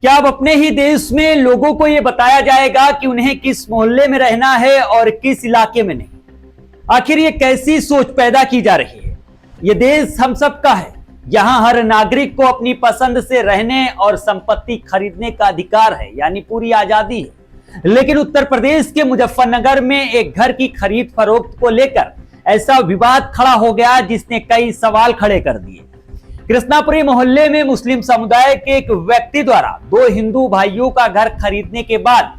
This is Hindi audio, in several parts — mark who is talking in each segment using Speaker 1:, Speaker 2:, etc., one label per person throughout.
Speaker 1: क्या अब अपने ही देश में लोगों को यह बताया जाएगा कि उन्हें किस मोहल्ले में रहना है और किस इलाके में नहीं? आखिर ये कैसी सोच पैदा की जा रही है? ये देश हम सबका है, यहां हर नागरिक को अपनी पसंद से रहने और संपत्ति खरीदने का अधिकार है, यानी पूरी आजादी है। लेकिन उत्तर प्रदेश के मुजफ्फरनगर में एक घर की खरीद फरोख्त को लेकर ऐसा विवाद खड़ा हो गया जिसने कई सवाल खड़े कर दिए। कृष्णापुरी मोहल्ले में मुस्लिम समुदाय के एक व्यक्ति द्वारा दो हिंदू भाइयों का घर खरीदने के बाद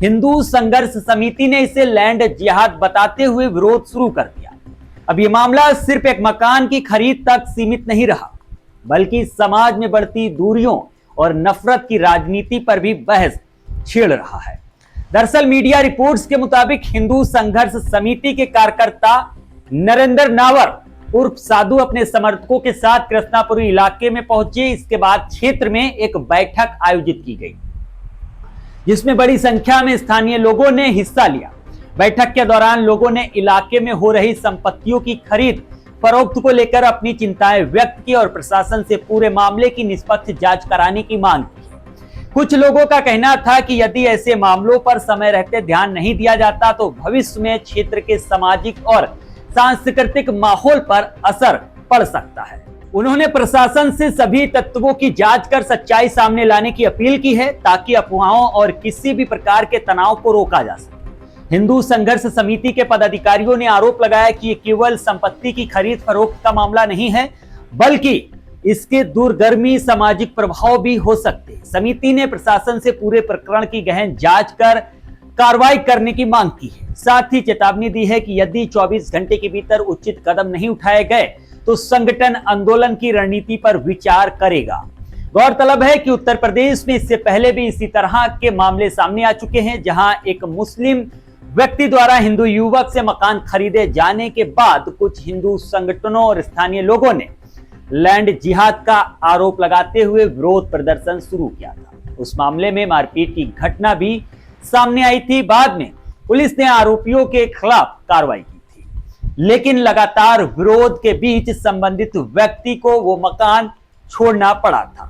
Speaker 1: हिंदू संघर्ष समिति ने इसे लैंड जिहाद बताते हुए विरोध शुरू कर दिया। अब यह मामला सिर्फ एक मकान की खरीद तक सीमित नहीं रहा, बल्कि समाज में बढ़ती दूरियों और नफरत की राजनीति पर भी बहस छेड़ रहा है। दरअसल मीडिया रिपोर्ट्स के मुताबिक हिंदू संघर्ष समिति के कार्यकर्ता नरेंद्र नावर उर्फ साधु अपने समर्थकों के साथ कृष्णापुरी इलाके में पहुंचे। इसके बाद क्षेत्र में एक बैठक आयोजित की गई, जिसमें बड़ी संख्या में स्थानीय लोगों ने हिस्सा लिया। बैठक के दौरान लोगों ने इलाके में हो रही संपत्तियों की खरीद फरोख्त को लेकर अपनी चिंताएं व्यक्त की और प्रशासन से पूरे मामले की निष्पक्ष जांच कराने की मांग की। कुछ लोगों का कहना था कि यदि ऐसे मामलों पर समय रहते ध्यान नहीं दिया जाता तो भविष्य में क्षेत्र के सामाजिक और सांस्कृतिक माहौल पर असर पड़ सकता है। उन्होंने प्रशासन से सभी तत्वों की जांच कर सच्चाई सामने लाने की अपील की है, ताकि अफवाहों और किसी भी प्रकार के तनाव को रोका जा सके। हिंदू संघर्ष समिति के पदाधिकारियों ने आरोप लगाया कि ये केवल संपत्ति की खरीद फरोख्त का मामला नहीं है, बल्कि इसके दूरगामी सामाजिक प्रभाव भी हो सकते हैं। समिति ने प्रशासन से पूरे प्रकरण की गहन जांच कर कार्रवाई करने की मांग की है। साथ ही चेतावनी दी है कि यदि 24 घंटे के भीतर उचित कदम नहीं उठाए गए तो संगठन आंदोलन की रणनीति पर विचार करेगा। गौरतलब है कि उत्तर प्रदेश में इससे पहले भी इसी तरह के मामले सामने आ चुके हैं, जहां एक मुस्लिम व्यक्ति द्वारा हिंदू युवक से मकान खरीदे जाने के बाद कुछ हिंदू संगठनों और स्थानीय लोगों ने लैंड जिहाद का आरोप लगाते हुए विरोध प्रदर्शन शुरू किया था। उस मामले में मारपीट की घटना भी सामने आई थी। बाद में पुलिस ने आरोपियों के खिलाफ कार्रवाई की थी, लेकिन लगातार विरोध के बीच संबंधित व्यक्ति को वो मकान छोड़ना पड़ा था।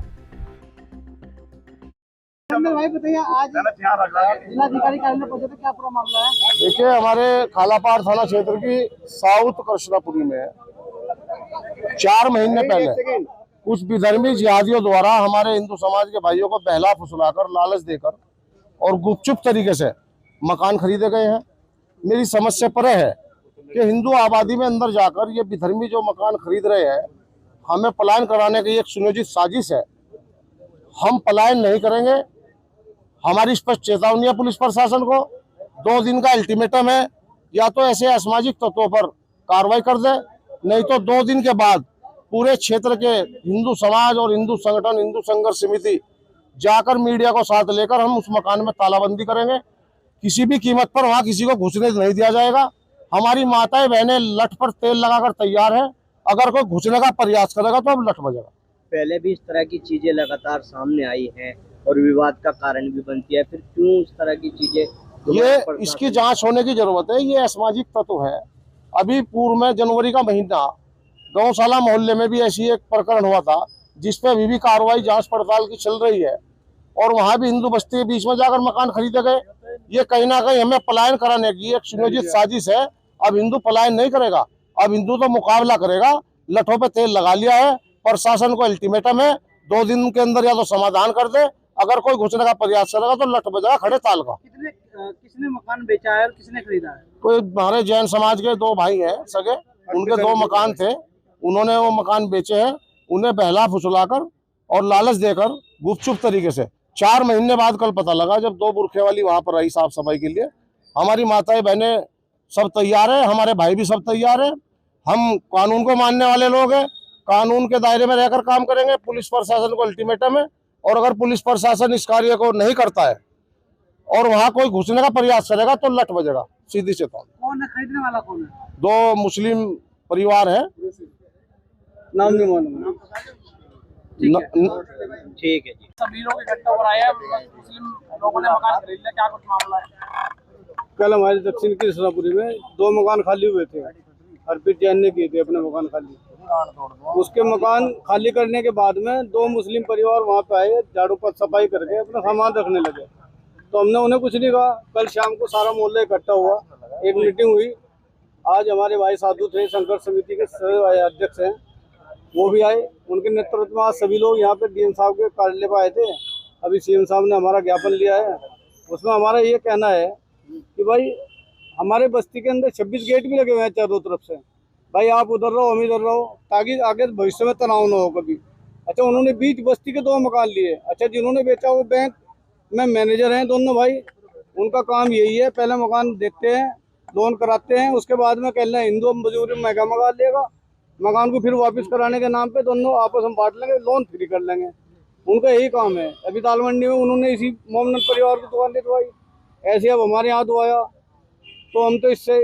Speaker 2: भाई बताइए, आज जिलाधिकारी कार्यालय पहुंचे थे, क्या पूरा मामला है?
Speaker 3: देखिए, हमारे खालापाड़ थाना क्षेत्र की साउथ कृष्णापुरी में 4 महीने पहले कुछ विधर्मी जिहादियों द्वारा हमारे हिंदू समाज के भाइयों को बहला फुसलाकर, लालच देकर और गुपचुप तरीके से मकान खरीदे गए हैं। मेरी समझ से परे है कि हिंदू आबादी में अंदर जाकर ये विधर्मी जो मकान खरीद रहे हैं, हमें पलायन कराने की एक सुनियोजित साजिश है। हम पलायन नहीं करेंगे। हमारी स्पष्ट चेतावनी है पुलिस प्रशासन को। 2 दिन का अल्टीमेटम है, या तो ऐसे असामाजिक तत्वों पर कार्रवाई कर दे, नहीं तो 2 दिन के बाद पूरे क्षेत्र के हिंदू समाज और हिंदू संगठन, हिंदू संघर्ष समिति जाकर मीडिया को साथ लेकर हम उस मकान में तालाबंदी करेंगे। किसी भी कीमत पर वहां किसी को घुसने नहीं दिया जाएगा। हमारी माताएं बहनें लठ पर तेल लगाकर तैयार हैं। अगर कोई घुसने का प्रयास करेगा तो अब लठ बजेगा।
Speaker 4: पहले भी इस तरह की चीजें लगातार सामने आई हैं और विवाद का कारण भी बनती है, फिर क्यों इस तरह की चीजें?
Speaker 3: ये इसकी जांच होने की जरूरत है। ये असामाजिक तत्व है। अभी पूर्व में जनवरी का महीना गौशाला मोहल्ले में भी ऐसी एक प्रकरण हुआ था, जिसपे अभी भी कार्रवाई जांच पड़ताल की चल रही है, और वहां भी हिंदू बस्ती के बीच में जाकर मकान खरीदे गए। ये कहीं ना कहीं हमें पलायन कराने की एक सुनियोजित साजिश है। अब हिंदू पलायन नहीं करेगा, अब हिंदू तो मुकाबला करेगा। लठों पे तेल लगा लिया है। प्रशासन को अल्टीमेटम है, 2 दिन के अंदर या तो समाधान कर दे, अगर कोई घुसने का प्रयास करेगा तो लठ बजेगा खड़े ताल का।
Speaker 2: किसने मकान बेचा है और किसने खरीदा है?
Speaker 3: कोई हमारे जैन समाज के 2 भाई हैं सगे, उनके 2 मकान थे। उन्होंने वो मकान बेचे हैं। उन्हें बहला फुसलाकर और लालच देकर गुपचुप तरीके से 4 महीने बाद कल पता लगा, जब 2 बुरखे वाली वहां पर आई साफ सफाई के लिए। हमारी माताएं बहनें सब तैयार है, हमारे भाई भी सब तैयार है। हम कानून को मानने वाले लोग हैं, कानून के दायरे में रहकर काम करेंगे। पुलिस प्रशासन को अल्टीमेटम है, और अगर पुलिस प्रशासन इस कार्य को नहीं करता है और वहां कोई घुसने का प्रयास करेगा तो लठ बजेगा। सीधी चेतावनी।
Speaker 2: कौन है खरीदने वाला? कौन है?
Speaker 3: 2 मुस्लिम परिवार है।
Speaker 2: नाम नहीं मालूम।
Speaker 4: ठीक है जी।
Speaker 2: सभी लोग इकट्ठा हो रहे हैं, मुस्लिम लोगों ने मकान खरीद लिया, क्या कुछ मामला है?
Speaker 5: कल हमारे दक्षिण कृष्णापुरी में 2 मकान खाली हुए थे। अर्पित जैन ने किए थे अपने मकान खाली। उसके मकान खाली करने के बाद में 2 मुस्लिम परिवार वहाँ पे आए, झाड़ू पर सफाई करके अपना सामान रखने लगे। तो हमने उन्हें कुछ नहीं कहा। कल शाम को सारा मोहल्ला इकट्ठा हुआ, एक मीटिंग हुई। आज हमारे भाई साधु थे, संघर्ष समिति के अध्यक्ष हैं, वो भी आए। उनके नेतृत्व में आज सभी लोग यहाँ पे डीएम साहब के कार्यालय पर आए थे। अभी सीएम साहब ने हमारा ज्ञापन लिया है। उसमें हमारा ये कहना है कि भाई हमारे बस्ती के अंदर 26 गेट भी लगे हुए हैं चारों तरफ से। भाई आप उधर रहो, हम इधर रहो, ताकि आगे भविष्य में तनाव ना हो कभी। अच्छा, उन्होंने बीच बस्ती के 2 मकान लिए। अच्छा, जिन्होंने बेचा वो बैंक में मैनेजर हैं दोनों भाई। उनका काम यही है, पहले मकान देते हैं, लोन कराते हैं, उसके बाद में कहना हिंदू मजदूरी महंगा मकान लेगा, मकान को फिर वापस कराने के नाम पे दोनों आपस में बांट लेंगे, लोन फ्री कर लेंगे। उनका यही काम है। अभी दाल मंडी में उन्होंने इसी मोमनन परिवार की दुकान दिलवाई, ऐसे अब हमारे यहाँ दुआया। तो हम तो इससे